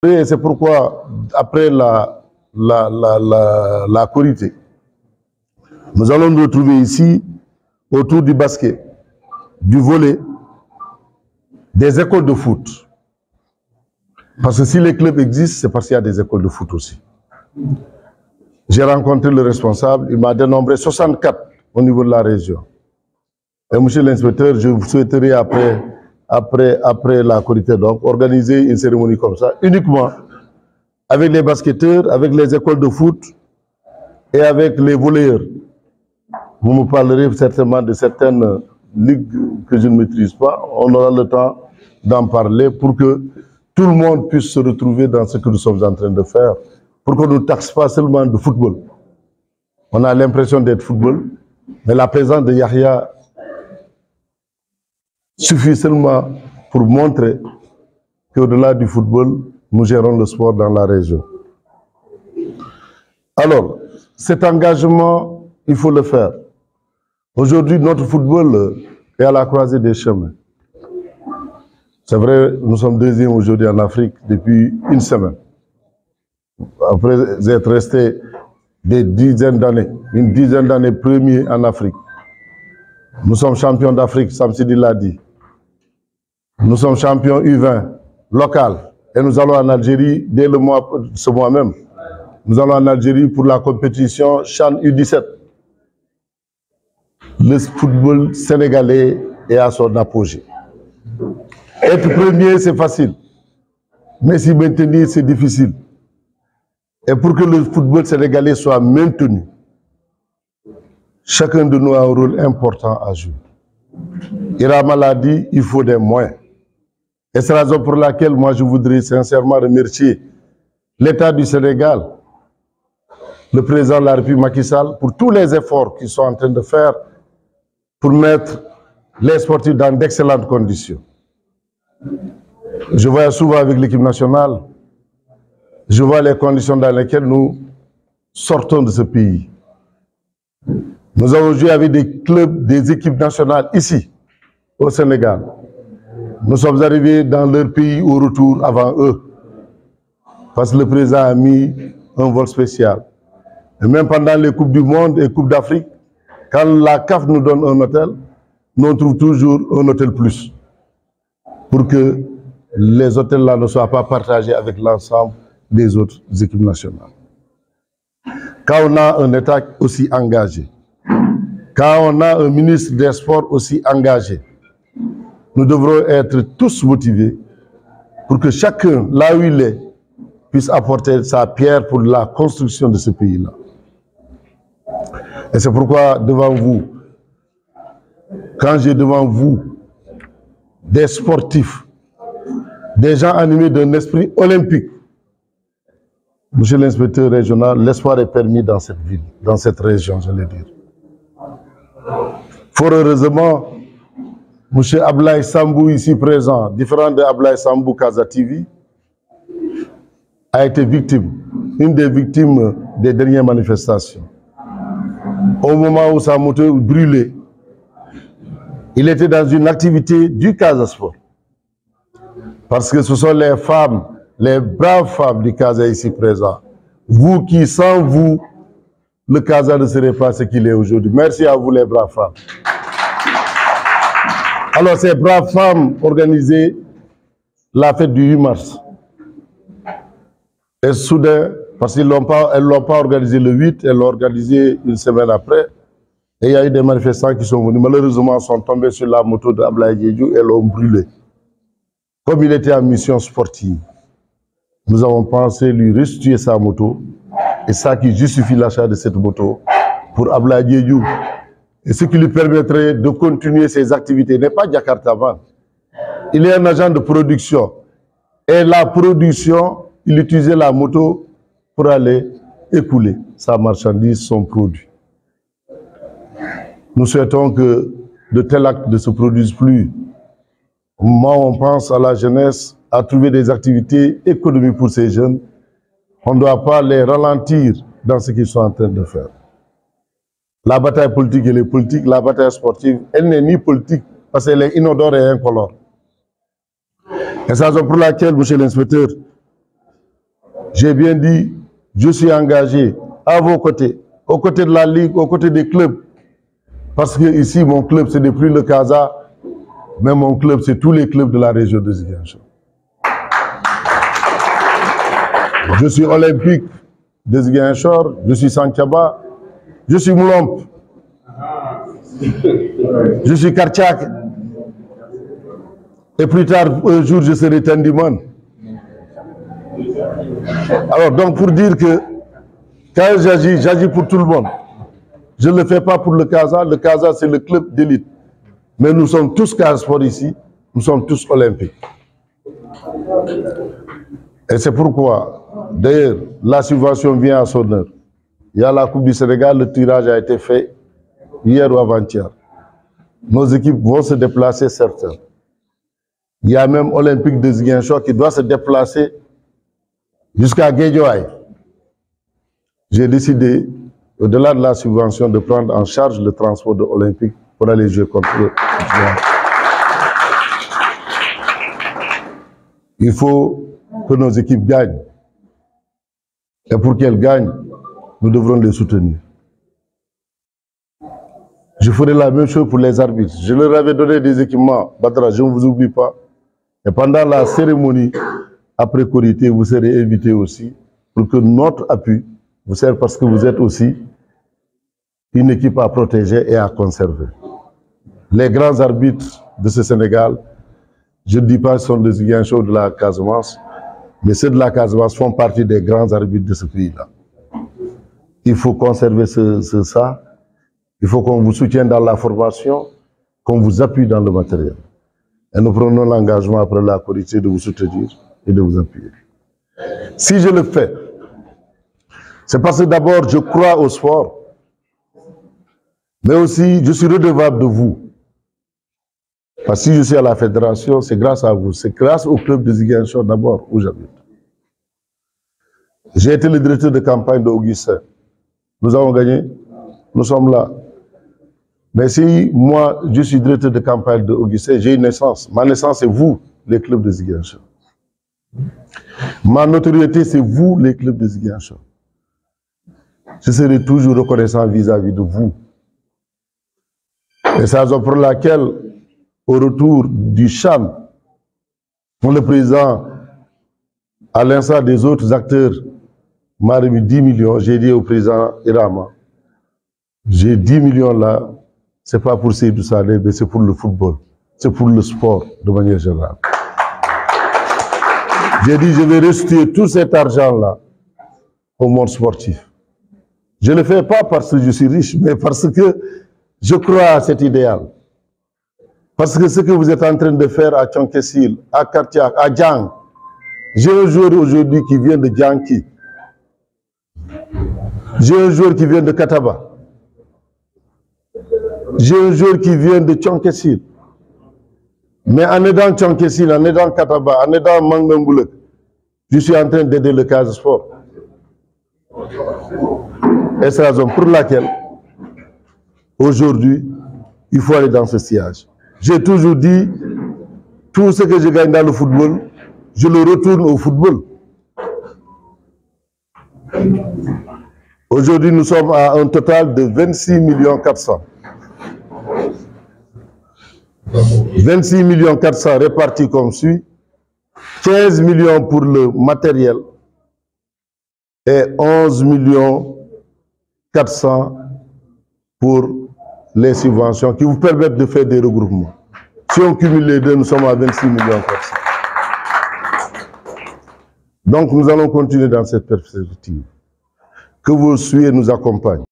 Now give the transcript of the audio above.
Et c'est pourquoi, après la Korité, nous allons nous retrouver ici autour du basket, du volley, des écoles de foot. Parce que si les clubs existent, c'est parce qu'il y a des écoles de foot aussi. J'ai rencontré le responsable, il m'a dénombré 64 au niveau de la région. Et monsieur l'inspecteur, je vous souhaiterais après la Korité, donc, organiser une cérémonie comme ça, uniquement avec les basketteurs, avec les écoles de foot et avec les volleyeurs. Vous me parlerez certainement de certaines ligues que je ne maîtrise pas. On aura le temps d'en parler pour que tout le monde puisse se retrouver dans ce que nous sommes en train de faire, pour qu'on ne taxe pas seulement de football. On a l'impression d'être football, mais la présence de Yahya suffit seulement pour montrer qu'au-delà du football, nous gérons le sport dans la région. Alors, cet engagement, il faut le faire. Aujourd'hui, notre football est à la croisée des chemins. C'est vrai, nous sommes deuxième aujourd'hui en Afrique depuis une semaine. Après être resté des dizaines d'années, une dizaine d'années premier en Afrique. Nous sommes champions d'Afrique, Samsidi l'a dit. Nous sommes champions U20 local et nous allons en Algérie dès ce mois même. Nous allons en Algérie pour la compétition CHAN U17. Le football sénégalais est à son apogée. Être premier, c'est facile. Mais s'y maintenir, c'est difficile. Et pour que le football sénégalais soit maintenu, chacun de nous a un rôle important à jouer. Irama l'a dit, il faut des moyens. Et c'est la raison pour laquelle moi je voudrais sincèrement remercier l'État du Sénégal, le président de la République Macky Sall, pour tous les efforts qu'ils sont en train de faire pour mettre les sportifs dans d'excellentes conditions. Je voyage souvent avec l'équipe nationale, je vois les conditions dans lesquelles nous sortons de ce pays. Nous avons joué avec des clubs, des équipes nationales ici, au Sénégal. Nous sommes arrivés dans leur pays au retour avant eux, parce que le président a mis un vol spécial. Et même pendant les Coupes du Monde et Coupes d'Afrique, quand la CAF nous donne un hôtel, nous on trouve toujours un hôtel plus, pour que les hôtels-là ne soient pas partagés avec l'ensemble des autres équipes nationales. Quand on a un État aussi engagé, quand on a un ministre des Sports aussi engagé, nous devrons être tous motivés pour que chacun, là où il est, puisse apporter sa pierre pour la construction de ce pays-là. Et c'est pourquoi, devant vous, quand j'ai devant vous des sportifs, des gens animés d'un esprit olympique, monsieur l'inspecteur régional, l'espoir est permis dans cette ville, dans cette région, je vais dire. Fort heureusement, monsieur Ablaye Sambou, ici présent, différent de Ablaye Sambou Casa TV, a été victime, une des victimes des dernières manifestations. Au moment où sa moto brûlait, il était dans une activité du Casa Sport. Parce que ce sont les femmes, les braves femmes du Casa ici présent. Vous qui, sans vous, le Casa ne serait pas ce qu'il est aujourd'hui. Merci à vous les braves femmes. Alors ces braves femmes organisaient la fête du 8 mars. Et soudain, parce qu'elles ne l'ont pas organisé le 8, elles l'ont organisé une semaine après. Et il y a eu des manifestants qui sont venus, malheureusement, sont tombés sur la moto d'Ablaye Diédhiou et l'ont brûlé. Comme il était en mission sportive, nous avons pensé lui restituer sa moto, et ça qui justifie l'achat de cette moto pour Ablaye Diédhiou. Et ce qui lui permettrait de continuer ses activités n'est pas Jakarta Van. Il est un agent de production. Et la production, il utilisait la moto pour aller écouler sa marchandise, son produit. Nous souhaitons que de tels actes ne se produisent plus. Au moment où on pense à la jeunesse, à trouver des activités économiques pour ces jeunes, on ne doit pas les ralentir dans ce qu'ils sont en train de faire. La bataille politique, elle est politique. La bataille sportive, elle n'est ni politique parce qu'elle est inodore et incolore. Et c'est la raison pour laquelle, monsieur l'inspecteur, J'ai bien dit, je suis engagé à vos côtés, aux côtés de la Ligue, aux côtés des clubs. Parce que ici, mon club, ce n'est plus le Casa, mais mon club, c'est tous les clubs de la région de Ziguinchor. Je suis Olympique de Ziguinchor, je suis Santhiaba, je suis Moulomp, je suis Kartchak. Et plus tard, un jour, je serai Tendimon. Alors, donc, pour dire que quand j'agis pour tout le monde. Je ne le fais pas pour le Casa. Le Casa, c'est le club d'élite. Mais nous sommes tous Casa Sport ici. Nous sommes tous olympiques. Et c'est pourquoi, d'ailleurs, la subvention vient à son heure. Il y a la Coupe du Sénégal, le tirage a été fait hier ou avant-hier. Nos équipes vont se déplacer, certains. Il y a même Olympique de Ziguinchor qui doit se déplacer jusqu'à Guédiawaye. J'ai décidé, au-delà de la subvention, de prendre en charge le transport de l'Olympique pour aller jouer contre eux. Il faut que nos équipes gagnent. Et pour qu'elles gagnent, nous devrons les soutenir. Je ferai la même chose pour les arbitres. Je leur avais donné des équipements. Badra, je ne vous oublie pas. Et pendant la cérémonie, après Korité, vous serez invités aussi pour que notre appui vous serve, parce que vous êtes aussi une équipe à protéger et à conserver. Les grands arbitres de ce Sénégal, je ne dis pas qu'ils sont des Ziguinchor de la Casamance, mais ceux de la Casamance font partie des grands arbitres de ce pays-là. Il faut conserver ça. Il faut qu'on vous soutienne dans la formation, qu'on vous appuie dans le matériel. Et nous prenons l'engagement après la Korité de vous soutenir et de vous appuyer. Si je le fais, c'est parce que d'abord je crois au sport, mais aussi je suis redevable de vous. Parce que si je suis à la fédération, c'est grâce à vous, c'est grâce au club de Ziguinchor d'abord où j'habite. J'ai été le directeur de campagne d'Augustin. Nous avons gagné, nous sommes là. Mais si moi je suis directeur de campagne d'Augustin, j'ai une naissance. Ma naissance c'est vous, les clubs de Ziguinchor. Ma notoriété c'est vous, les clubs de Ziguinchor. Je serai toujours reconnaissant vis-à-vis de vous. Et c'est la raison pour laquelle, au retour du CHAN, pour le président, à l'instar des autres acteurs, m'a remis 10 millions. J'ai dit au président Irama, j'ai 10 millions là, c'est pas pour Seydou Sané, mais c'est pour le football. C'est pour le sport, de manière générale. J'ai dit, je vais restituer tout cet argent-là au monde sportif. Je ne le fais pas parce que je suis riche, mais parce que je crois à cet idéal. Parce que ce que vous êtes en train de faire à Tchonkessil, à Kartiak, à Djang, j'ai un joueur aujourd'hui qui vient de Djanki. J'ai un joueur qui vient de Kataba. J'ai un joueur qui vient de Tchonkessil. Mais en aidant Tchonkessil, en aidant Kataba, en aidant Mangmengoulek, je suis en train d'aider le Casa Sport. Et c'est la raison pour laquelle, aujourd'hui, il faut aller dans ce sillage. J'ai toujours dit, tout ce que je gagne dans le football, je le retourne au football. Aujourd'hui, nous sommes à un total de 26 400 000. 26 400 000 répartis comme suit. 15 millions pour le matériel et 11 400 000 pour les subventions qui vous permettent de faire des regroupements. Si on cumule les deux, nous sommes à 26 400 000. Donc nous allons continuer dans cette perspective. Que vos souhaits nous accompagnent.